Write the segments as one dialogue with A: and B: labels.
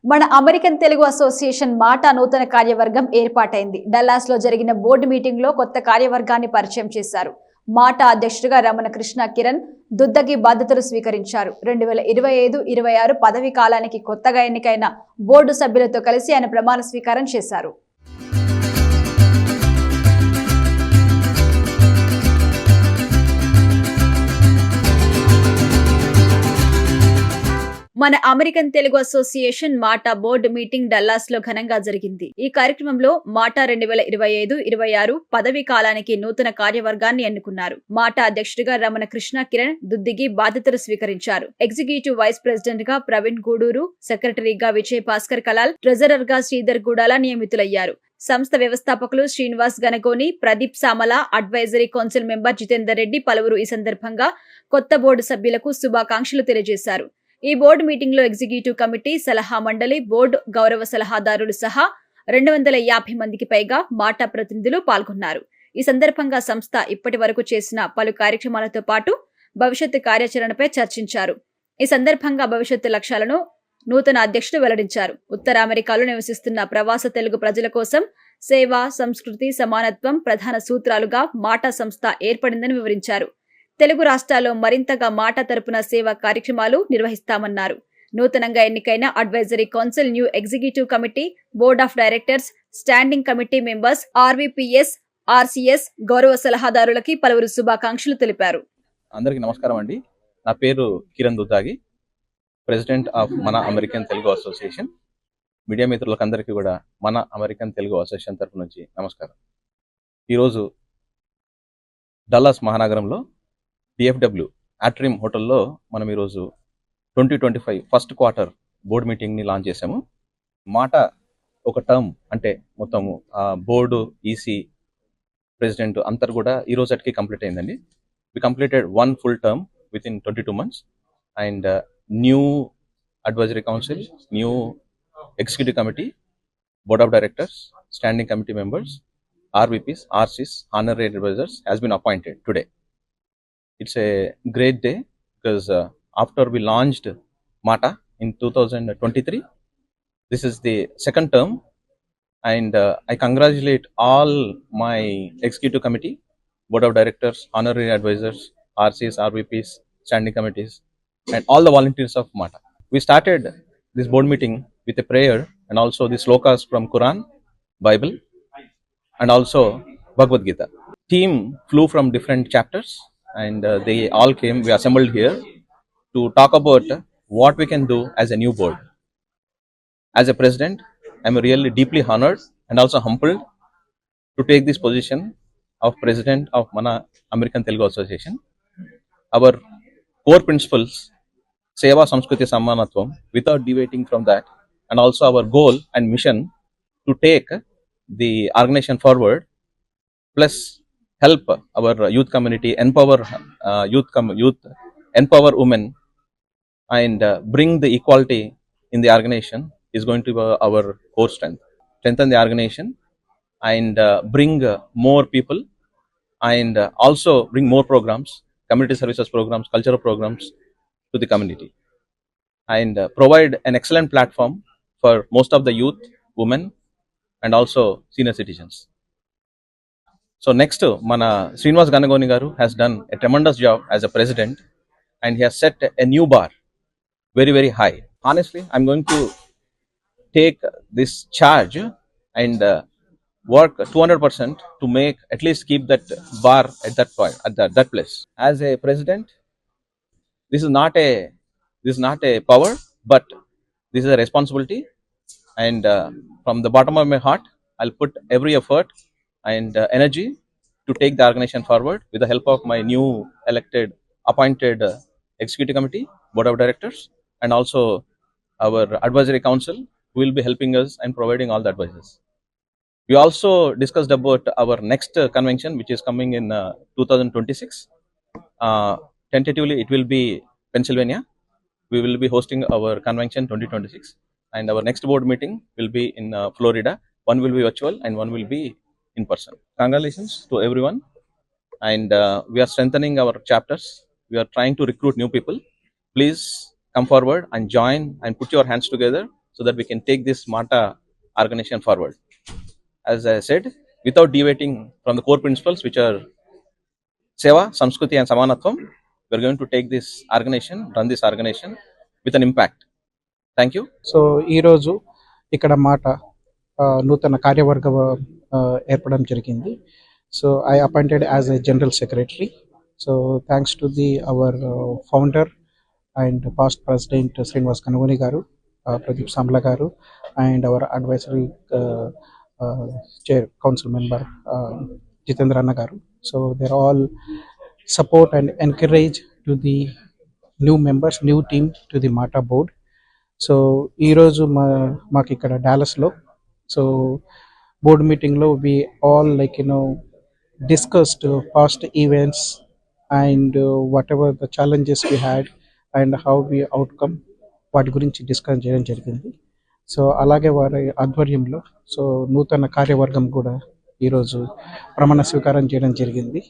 A: మన American Telugu association మాట నూతన కార్యవర్గం ఏర్పాటైంది. డల్లాస్ లో జరిగిన బోర్డు మీటింగ్ లో కొత్త కార్యవర్గాన్ని పరిచయం చేశారు. మాట అధ్యక్షుడిగా రమణ కృష్ణ కిరణ్ దుద్దగి బాధ్యతలు స్వీకరించారు. 2025-26 పదవీ కాలానికి కొత్తగా ఎన్నికైన బోర్డు సభ్యులతో కలిసి ఆయన ప్రమాణ స్వీకారం చేశారు. మన అమెరికన్ తెలుగు అసోసియేషన్ మాటా బోర్డు మీటింగ్ డల్లాస్ లో ఘనంగా జరిగింది. ఈ కార్యక్రమంలో మాటా 2025-26 పదవీ కాలానికి నూతన కార్యవర్గాన్ని ఎన్నుకున్నారు. మాటా అధ్యక్షుడిగా రమణ కృష్ణ కిరణ్ దుద్దిగి బాధ్యతలు స్వీకరించారు. ఎగ్జిక్యూటివ్ వైస్ ప్రెసిడెంట్ గా ప్రవీణ్ గూడూరు, సెక్రటరీగా విజయ్ భాస్కర్ కలాల్, ట్రెజరర్ గా శ్రీధర్ గూడాల నియమితులయ్యారు. సంస్థ వ్యవస్థాపకులు Srinivas Ganagoni, Pradeep Samala, advisory council member Jitender Reddy పలువురు ఈ సందర్భంగా కొత్త బోర్డు సభ్యులకు శుభాకాంక్షలు తెలియజేశారు. ఈ బోర్డు మీటింగ్ లో ఎగ్జిక్యూటివ్ కమిటీ, సలహా మండలి, బోర్డు గౌరవ సలహాదారులు సహా 250 మందికి పైగా మాటా ప్రతినిధులు పాల్గొన్నారు. ఈ సందర్భంగా సంస్థ ఇప్పటి వరకు చేసిన పలు కార్యక్రమాలతో పాటు భవిష్యత్తు కార్యాచరణపై చర్చించారు. ఈ సందర్భంగా భవిష్యత్తు లక్ష్యాలను నూతన అధ్యక్షుడు వెల్లడించారు. ఉత్తర అమెరికాలో నివసిస్తున్న ప్రవాస తెలుగు ప్రజల కోసం సేవ, సంస్కృతి, సమానత్వం ప్రధాన సూత్రాలుగా మాటా సంస్థ ఏర్పడిందని వివరించారు. తెలుగు రాష్ట్రాల్లో మరింతగా మాటా తరపున సేవా కార్యక్రమాలు నిర్వహిస్తామన్నారు. నూతనంగా ఎన్నికైన advisory council, new executive committee, board of directors, standing committee members, RVPS, RCS గౌరవ సలహాదారులకి పలువురు శుభాకాంక్షలు తెలిపారు.
B: అందరికీ నమస్కారం అండి. నా పేరు కిరణ్ దుద్దాగి, ప్రెసిడెంట్ ఆఫ్ మన అమెరికన్ తెలుగు అసోసియేషన్. మీడియా మిత్రులకందరికీ కూడా మన అమెరికన్ తెలుగు అసోసియేషన్ తరపు నుంచి నమస్కారం. ఈరోజు డల్లాస్ మహానగరంలో డిఎఫ్డబ్ల్యూ ఆట్రిమ్ హోటల్లో మనం ఈరోజు 2025 ఫస్ట్ క్వార్టర్ బోర్డు మీటింగ్ని లాంచ్ చేసాము. మాట ఒక టర్మ్ అంటే మొత్తము బోర్డు, ఈసీ, ప్రెసిడెంట్ అందరు కూడా ఈ రోజుకి కంప్లీట్ అయిందండి. వి completed 1 full term within 22 months and new advisory council, new executive committee, board of directors, standing committee members, RVPs, RCs, honorary advisors has been appointed today. It's a great day because after we launched MATA in 2023, this is the second term, and I congratulate all my executive committee, board of directors, honorary advisors, RCs, RVPs, standing committees, and all the volunteers of MATA. We started this board meeting with a prayer and also the slokas from Quran, Bible, and also Bhagavad Gita. Team flew from different chapters and they all came. We assembled here to talk about what we can do as a new board. As a president, I'm really deeply honored and also humbled to take this position of president of Mana American Telugu Association. Our core principles, Seva, Samskriti, Sammanatvam, without deviating from that, and also our goal and mission to take the organization forward, plus help our youth community, empower youth, empower women, and bring the equality in the organization is going to be our core strength. Strengthen the organization and bring more people, and also bring more programs, community services programs, cultural programs to the community, and provide an excellent platform for most of the youth, women, and also senior citizens. So next, Mana Srinivas Ganagoni garu has done a tremendous job as a president, and he has set a new bar, very, very high. Honestly, I'm going to take this charge and work 200% to make, at least keep that bar at that point, at that place. As a president, this is not a power, but this is a responsibility, and from the bottom of my heart, I'll put every effort and energy to take the organization forward with the help of my new elected, appointed executive committee, board of directors, and also our advisory council who will be helping us and providing all the advices. We also discussed about our next convention, which is coming in 2026. Tentatively, it will be Pennsylvania. We will be hosting our convention 2026, and our next board meeting will be in Florida. One will be virtual and one will be in person. Congratulations to everyone, and we are strengthening our chapters. We are trying to recruit new people. Please come forward and join and put your hands together so that we can take this MATA organization forward. As I said, without deviating from the core principles, which are Seva, Samskriti and Samanatvam, we are going to take this organization, run this organization with an impact. Thank you.
C: So ఈరోజు ఇక్కడ మాట నూతన కార్యవర్గ ఏర్పడడం జరిగింది. So I appointed as a general secretary. So thanks to the our founder and past president Srinivas Kanugoni గారు, ప్రదీప్ సాంబ్లా గారు, and our advisory chair council member Jitendra అన్న గారు. So there all support and encourage to the new members, new team to the MATA board. So ఈరోజు మాకు ఇక్కడ డాలస్లో so board మీటింగ్లో we all discussed past events and whatever the challenges we had and how we outcome, వాటి గురించి discuss చేయడం జరిగింది. So అలాగే వారి ఆధ్వర్యంలో సో నూతన కార్యవర్గం కూడా ఈరోజు ప్రమాణ స్వీకారం చేయడం జరిగింది.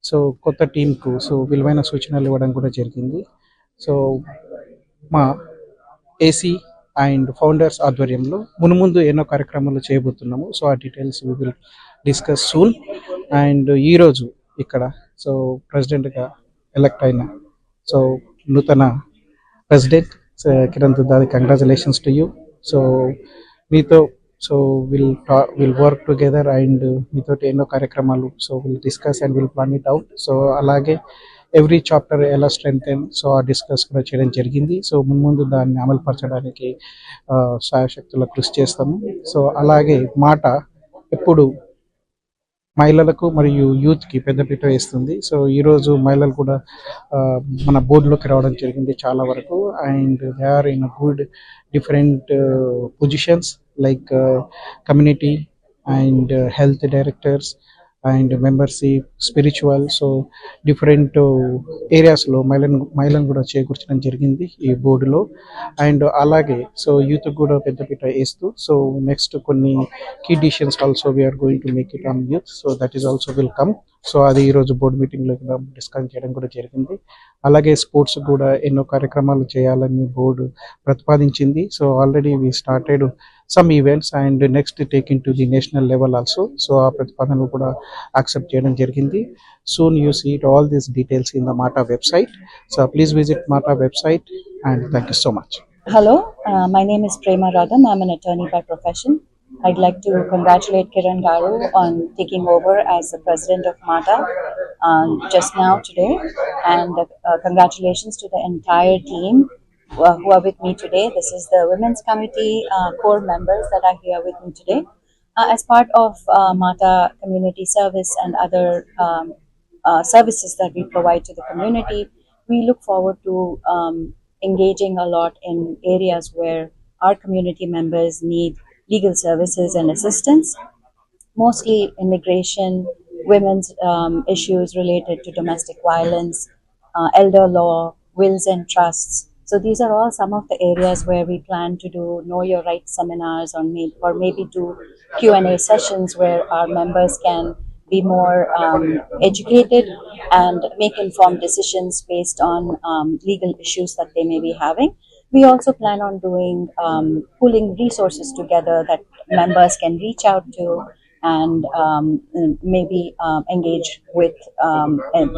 C: సో కొత్త టీంకు సో విలువైన సూచనలు ఇవ్వడం కూడా జరిగింది. సో మా ఏసీ అండ్ ఫౌండర్స్ ఆధ్వర్యంలో మునుముందు ఎన్నో కార్యక్రమాలు చేయబోతున్నాము. సో ఆ details we will discuss soon. And ఈరోజు ఇక్కడ సో ప్రెసిడెంట్గా ఎలక్ట్ అయిన సో నూతన president Kiran Duddadi, congratulations to you. So మీతో so will work together and మీతో ఎన్నో కార్యక్రమాలు so will discuss and will plan it out. So అలాగే ఎవ్రీ చాప్టర్ ఎలా స్ట్రెంగ్తెన్ సో ఆ డిస్కస్ కూడా చేయడం జరిగింది. సో ముందు దాన్ని అమలుపరచడానికి శాయశక్తుల కృషి చేస్తాము. సో అలాగే మాట ఎప్పుడు మహిళలకు మరియు యూత్కి పెద్దపీట వేస్తుంది. సో ఈరోజు మహిళలు కూడా మన బోర్డులోకి రావడం జరిగింది చాలా వరకు. And they are in good different positions like community and health directors and membership, spiritual, so different ఏరియాస్లో మహిళలను కూడా చేకూర్చడం జరిగింది ఈ బోర్డులో. అండ్ అలాగే సో యూత్ కూడా పెద్దపీట వేస్తూ సో నెక్స్ట్ కొన్ని key decisions also we're going to make it on youth. So that is also will come. So అది ఈరోజు బోర్డు మీటింగ్లో కూడా డిస్కస్ చేయడం కూడా జరిగింది. అలాగే స్పోర్ట్స్ కూడా ఎన్నో కార్యక్రమాలు చేయాలని బోర్డు ప్రతిపాదించింది. So already we started some events and next taken to the national level also. So ఆ ప్రతిపాదనలు కూడా యాక్సెప్ట్ చేయడం జరిగింది. Soon you see it, all these details in the MATA website. So please visit MATA website and thank you so much.
D: Hello, my name is Prema Radhan. I'm an attorney by profession. I'd like to congratulate Kiran Garu on taking over as the president of MATA just now today, and congratulations to the entire team who are with me today. This is the Women's Committee core members that are here with me today. As part of MATA community service and other services that we provide to the community, we look forward to engaging a lot in areas where our community members need legal services and assistance, mostly immigration, women's issues related to domestic violence, elder law, wills and trusts. So these are all some of the areas where we plan to do Know Your Rights seminars or maybe do Q&A sessions where our members can be more educated and make informed decisions based on legal issues that they may be having. We also plan on doing pooling resources together that members can reach out to and maybe engage with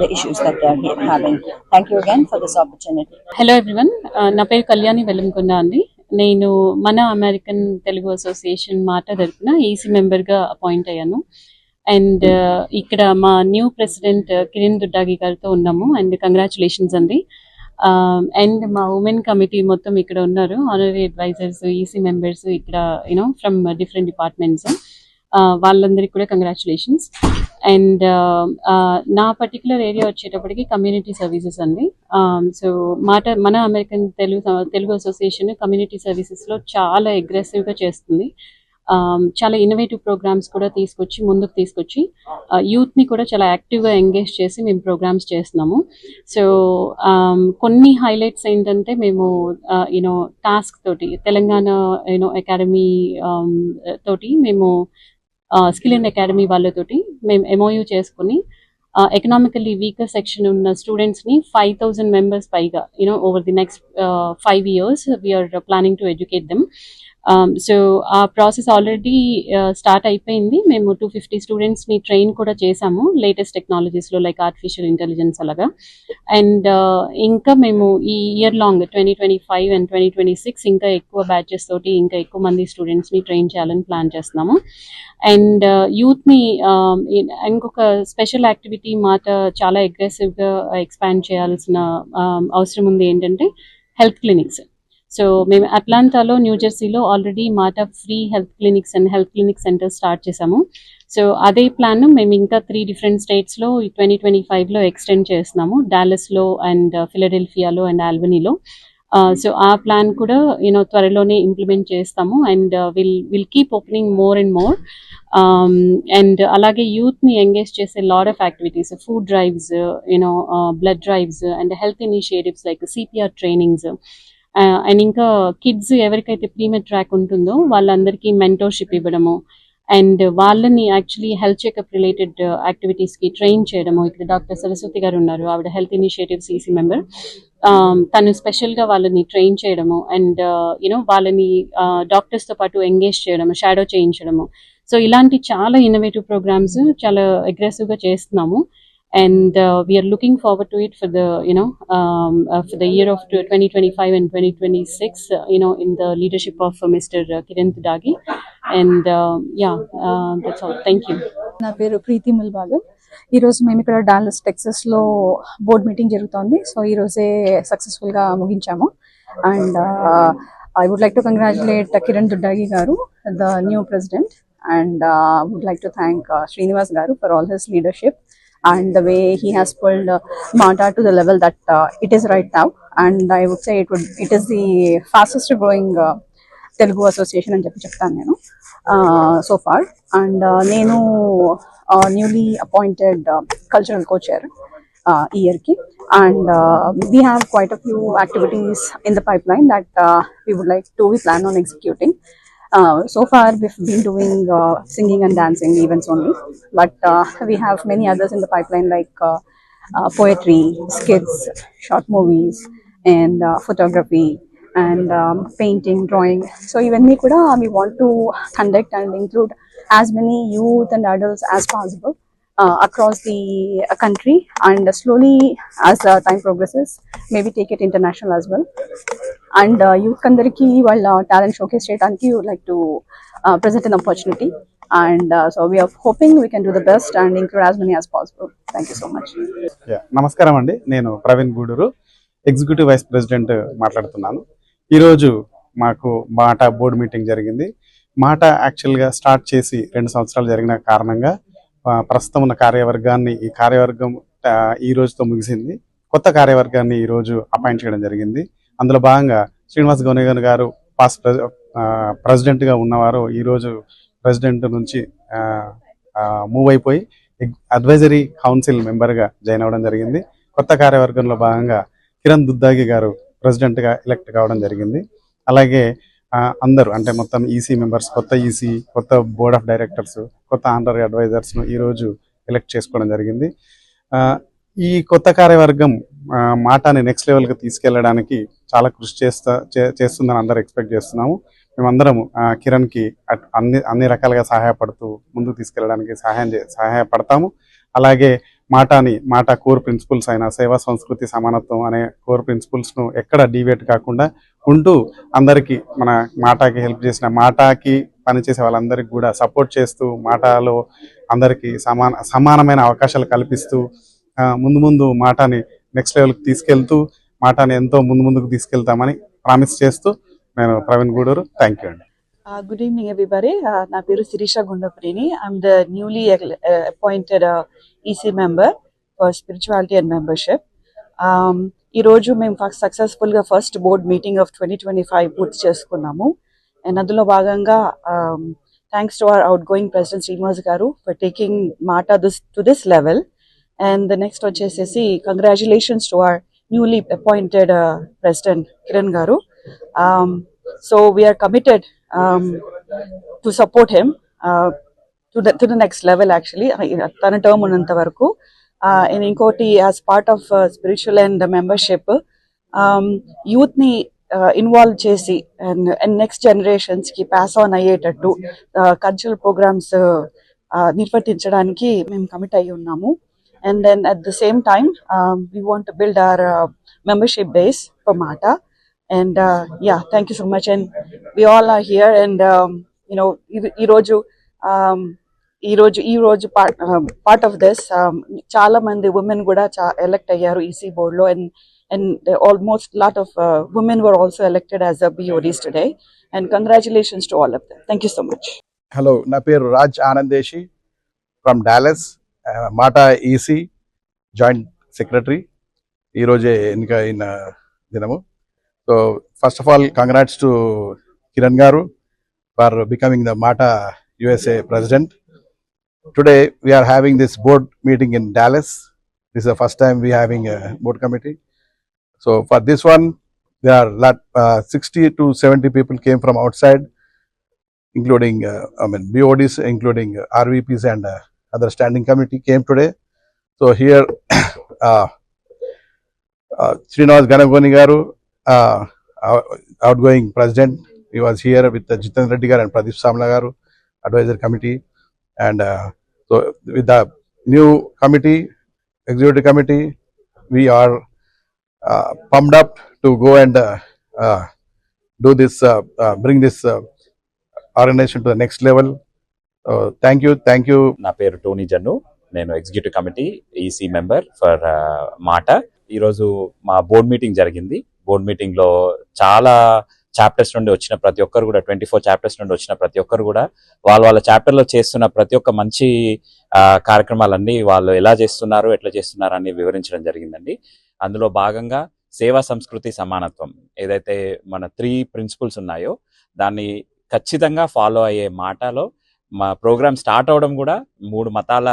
D: the issues that they are having. Thank you again for this opportunity.
E: Hello everyone, నా పేరు కళ్యాణి వెల్లంకొండ అండి. నేను మన American Telugu association మాట తరపున EC మెంబర్గా appoint అయ్యాను. And ఇక్కడ మా న్యూ ప్రెసిడెంట్ కిరణ్ దుడ్డాగి గారితో ఉన్నాము. అండ్ కంగ్రాచులేషన్స్ అండి. అండ్ మా ఉమెన్ కమిటీ మొత్తం ఇక్కడ ఉన్నారు, ఆనరీ అడ్వైజర్స్, ఈసీ మెంబర్స్ ఇక్కడ ఫ్రమ్ డిఫరెంట్ డిపార్ట్మెంట్స్. వాళ్ళందరికీ కూడా కంగ్రాచులేషన్స్. అండ్ నా పర్టికులర్ ఏరియా వచ్చేటప్పటికి కమ్యూనిటీ సర్వీసెస్ అండి. సో మన అమెరికన్ తెలుగు అసోసియేషన్ కమ్యూనిటీ సర్వీసెస్లో చాలా అగ్రెసివ్గా చేస్తుంది. చాలా ఇన్నోవేటివ్ ప్రోగ్రామ్స్ కూడా ముందుకు తీసుకొచ్చి యూత్ని కూడా చాలా యాక్టివ్గా ఎంగేజ్ చేసి మేము ప్రోగ్రామ్స్ చేస్తున్నాము. సో కొన్ని హైలైట్స్ ఏంటంటే మేము టాస్క్ తోటి తెలంగాణ అకాడమీ తోటి మేము స్కిల్ అండ్ అకాడమీ వాళ్ళతోటి మేము MOU చేసుకుని ఎకనామికల్లీ వీకర్ సెక్షన్ ఉన్న స్టూడెంట్స్ని 5,000 మెంబర్స్ పైగా over the next 5 years we're planning to educate them. So ఆ ప్రాసెస్ ఆల్రెడీ స్టార్ట్ అయిపోయింది. మేము 250 స్టూడెంట్స్ని ట్రైన్ కూడా చేశాము లేటెస్ట్ టెక్నాలజీస్లో లైక్ ఆర్టిఫిషియల్ ఇంటెలిజెన్స్ అలాగా. అండ్ ఇంకా మేము ఈ ఇయర్ లాంగ్ 2025 అండ్ 2026 ఇంకా ఎక్కువ బ్యాచెస్ తోటి ఇంకా ఎక్కువ మంది స్టూడెంట్స్ని ట్రైన్ చేయాలని ప్లాన్ చేస్తున్నాము. అండ్ యూత్ని ఇంకొక స్పెషల్ యాక్టివిటీ మాట చాలా అగ్రెసివ్గా ఎక్స్పాండ్ చేయాల్సిన అవసరం ఉంది, ఏంటంటే హెల్త్ క్లినిక్స్. సో మేము అట్లాంటాలో, న్యూజెర్సీలో ఆల్రెడీ మాట free health clinics and health clinic centres start చేసాము. సో అదే ప్లాన్ మేము ఇంకా 3 different స్టేట్స్లో 2025లో ఎక్స్టెండ్ చేస్తున్నాము, డాలస్లో అండ్ ఫిలడెల్ఫియాలో అండ్ ఆల్బనీలో. సో ఆ ప్లాన్ కూడా త్వరలోనే ఇంప్లిమెంట్ చేస్తాము. And will keep opening more and more. And అలాగే యూత్ని ఎంగేజ్ చేసే lot of activities, food drives, blood drives and health initiatives like CPR trainings. And ఇంకా కిడ్స్ ఎవరికైతే ప్రీమెడ్ ట్రాక్ ఉంటుందో వాళ్ళందరికీ మెంటోర్షిప్ ఇవ్వడము అండ్ వాళ్ళని యాక్చువల్లీ హెల్త్ చెకప్ రిలేటెడ్ యాక్టివిటీస్కి ట్రైన్ చేయడము. ఇక్కడ డాక్టర్ సరస్వతి గారు ఉన్నారు, ఆవిడ హెల్త్ ఇనిషియేటివ్ CC మెంబర్. తను స్పెషల్గా వాళ్ళని ట్రైన్ చేయడము అండ్ వాళ్ళని డాక్టర్స్తో పాటు ఎంగేజ్ చేయడము, షాడో చేయించడము. సో ఇలాంటి చాలా ఇన్నోవేటివ్ ప్రోగ్రామ్స్ చాలా అగ్రెసివ్గా చేస్తున్నాము. And we are looking forward to it for the for the year of 2025 and 2026 in the leadership of Mr. Kiran Dudhagi. And that's all. Thank you.
F: నా పేరు ప్రీతి ముల్బాగల్. ఈరోజు మేము ఇక్కడ డాలస్ టెక్సస్లో బోర్డ్ మీటింగ్ జరుగుతోంది. సో ఈరోజే సక్సెస్ఫుల్గా ముగించాము. And I would like to congratulate Kiran Duddagi గారు, the new president, and would like to thank Srinivas గారు for all his leadership and the way he has pulled MATA to the level that it is right now. And I would say it is the fastest growing Telugu association అని చెప్తాను నేను so far. And నేను newly appointed cultural co-chair year ki, and we have quite a few activities in the pipeline that we plan on executing. So far we've been doing singing and dancing events only, but we have many others in the pipeline like poetry, skits, short movies, and photography, and painting, drawing. So even we want to conduct and include as many youth and adults as possible across the country, and slowly as time progresses maybe take it international as well. And youth kandariki valla talent showcase cheyadaniki we would like to present an opportunity, and so we are hoping we can do the best and include as many as possible. Thank you so much.
G: నమస్కారం అండి, నేను Praveen Guduru, executive vice president మాట్లాడుతున్నాను. ఈరోజు మాకు మాటా board meeting జరిగింది. మాటా యాక్చువల్గా స్టార్ట్ చేసి 2 సంవత్సరాలు జరిగిన కారణంగా ప్రస్తుతం ఉన్న కార్యవర్గాన్ని, ఈ కార్యవర్గం ఈ రోజుతో ముగిసింది. కొత్త కార్యవర్గాన్ని ఈరోజు అపాయింట్ చేయడం జరిగింది. అందులో భాగంగా శ్రీనివాస్ గౌనగన్ గారు పాస్ట్ ప్రెసిడెంట్గా ఉన్నవారు ఈరోజు ప్రెసిడెంట్ నుంచి మూవ్ అయిపోయి అడ్వైజరీ కౌన్సిల్ మెంబర్గా జాయిన్ అవ్వడం జరిగింది. కొత్త కార్యవర్గంలో భాగంగా కిరణ్ దుద్దాగి గారు ప్రెసిడెంట్గా ఎలక్ట్ కావడం జరిగింది. అలాగే అందరూ అంటే మొత్తం ఈసీ మెంబర్స్, కొత్త ఈసీ, కొత్త బోర్డ్ ఆఫ్ డైరెక్టర్స్, కొత్త ఆనరీ అడ్వైజర్స్ను ఈరోజు ఎలక్ట్ చేసుకోవడం జరిగింది. ఈ కొత్త కార్యవర్గం మాటాని నెక్స్ట్ లెవెల్కి తీసుకెళ్ళడానికి చాలా కృషి చేస్తుందని అందరూ ఎక్స్పెక్ట్ చేస్తున్నాము. మేమందరం కిరణ్కి అన్ని రకాలుగా సహాయపడుతూ ముందుకు తీసుకెళ్ళడానికి సహాయపడతాము. అలాగే మాటా కోర్ ప్రిన్సిపల్స్ అయిన సేవా, సంస్కృతి, సమానత్వం అనే కోర్ ప్రిన్సిపల్స్ను ఎక్కడ డీవియేట్ కాకుండా ఉంటూ అందరికీ మన మాటాకి హెల్ప్ చేసిన, మాటాకి పనిచేసే వాళ్ళందరికీ కూడా సపోర్ట్ చేస్తూ, మాటాలో అందరికీ సమానమైన అవకాశాలు కల్పిస్తూ ముందు మాటాని నెక్స్ట్ లెవెల్కి తీసుకెళ్తూ మాటాని ఎంతో ముందుకు తీసుకెళ్తామని ప్రామిస్ చేస్తూ నేను ప్రవీణ్ గూడూరు. థ్యాంక్ యూ అండి.
H: Good evening, everybody. నా పేరు Sirisha గుండప్రేని. I'm the newly appointed EC member for spirituality and membership. ఈ రోజు మేము సక్సెస్ఫుల్గా ఫస్ట్ బోర్డ్ మీటింగ్ ఆఫ్ 2025 పూర్తి చేసుకున్నాము. అండ్ అందులో భాగంగా thanks to our outgoing president Srinivas గారు for taking MATA to this level. And the next వచ్చేసేసి congratulations to our newly appointed president Kiran గారు. So we are committed to support him to the next level actually. తన term ఉన్నంత వరకు and inkoti as part of spiritual and membership, youth ni involve చేసి and next generations కి pass on అయ్యేటట్టు cultural programs నిర్వర్తించడానికి మేము commit అయ్యి ఉన్నాము. And then at the same time we want to build our membership base for MATA. And yeah, thank you so much. And we all are here. And you know ఈ రోజు part of this చాలా మంది women కూడా elect అయ్యారు EC board లో. And almost a lot of women were also elected as BODs today. And congratulations to all of them. Thank you so much.
I: Hello, na peru Raj Anandeshi from Dallas, Mata EC Joint Secretary. Ee roje enika in dinamu. So first of all, congrats to Kiran Garu for becoming the Mata USA President. Today we are having this board meeting in Dallas. This is the first time we are having a board committee. So for this one, there are 60 to 70 people came from outside, including BODs, including RVPs and other standing committee came today. So here, Srinivas Ganagoni Garu, outgoing president, he was here with Jitendra Reddy Garu and Pradeep Samla Garu, advisory committee. And so with the new committee, executive committee, we are pumped up to go and do this, bring this organization to the next level. Thank you.
J: నా పేరు Tony Jannu. నేను executive committee EC member for మాటా. ఈరోజు మా board meeting జరిగింది. Board meeting లో చాలా chapters నుండి వచ్చిన ప్రతి ఒక్కరు కూడా 24 చాప్టర్స్ నుండి వచ్చిన ప్రతి ఒక్కరు కూడా వాళ్ళ చాప్టర్ లో చేస్తున్న ప్రతి ఒక్క మంచి కార్యక్రమాలన్నీ వాళ్ళు ఎలా చేస్తున్నారు, ఎట్లా చేస్తున్నారు అని వివరించడం జరిగిందండి. అందులో భాగంగా సేవా సంస్కృతి సమానత్వం ఏదైతే మన 3 ప్రిన్సిపల్స్ ఉన్నాయో దాన్ని ఖచ్చితంగా ఫాలో అయ్యే మాటలో మా ప్రోగ్రామ్ స్టార్ట్ అవడం కూడా 3 మతాల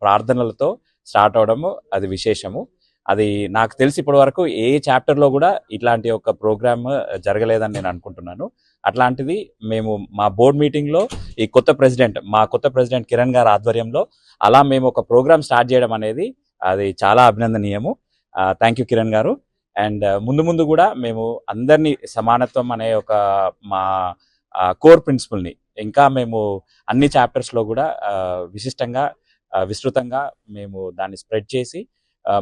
J: ప్రార్థనలతో స్టార్ట్ అవడము అది విశేషము. అది నాకు తెలిసి ఇప్పటి వరకు ఏ చాప్టర్లో కూడా ఇట్లాంటి ఒక ప్రోగ్రామ్ జరగలేదని నేను అనుకుంటున్నాను. అట్లాంటిది మేము మా బోర్డ్ మీటింగ్లో ఈ మా కొత్త ప్రెసిడెంట్ కిరణ్ గారి ఆధ్వర్యంలో అలా మేము ఒక ప్రోగ్రామ్ స్టార్ట్ చేయడం అనేది అది చాలా అభినందనీయము. థ్యాంక్ యూ కిరణ్ గారు. అండ్ ముందు కూడా మేము అందరినీ సమానత్వం అనే ఒక మా కోర్ ప్రిన్సిపల్ని ఇంకా మేము అన్ని చాప్టర్స్లో కూడా విస్తృతంగా మేము దాన్ని స్ప్రెడ్ చేసి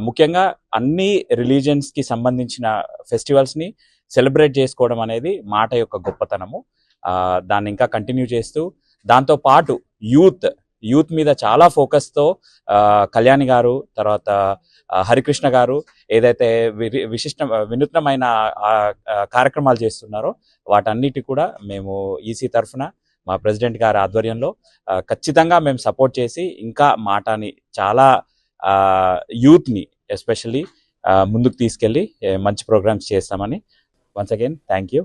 J: ముఖ్యంగా అన్ని రిలీజియన్స్కి సంబంధించిన ఫెస్టివల్స్ని సెలబ్రేట్ చేసుకోవడం అనేది మాట యొక్క గొప్పతనము. దాన్ని ఇంకా కంటిన్యూ చేస్తూ దాంతోపాటు యూత్ మీద చాలా ఫోకస్తో కళ్యాణి గారు తర్వాత హరికృష్ణ గారు ఏదైతే వినూత్నమైన కార్యక్రమాలు చేస్తున్నారో వాటన్నిటి కూడా మేము ఈసీ తరఫున మా ప్రెసిడెంట్ గారి ఆధ్వర్యంలో ఖచ్చితంగా మేము సపోర్ట్ చేసి ఇంకా మాటని చాలా యూత్ని ఎస్పెషల్లీ ముందుకు తీసుకెళ్ళి మంచి ప్రోగ్రామ్స్ చేస్తామని వన్స్ అగైన్ థ్యాంక్ యూ.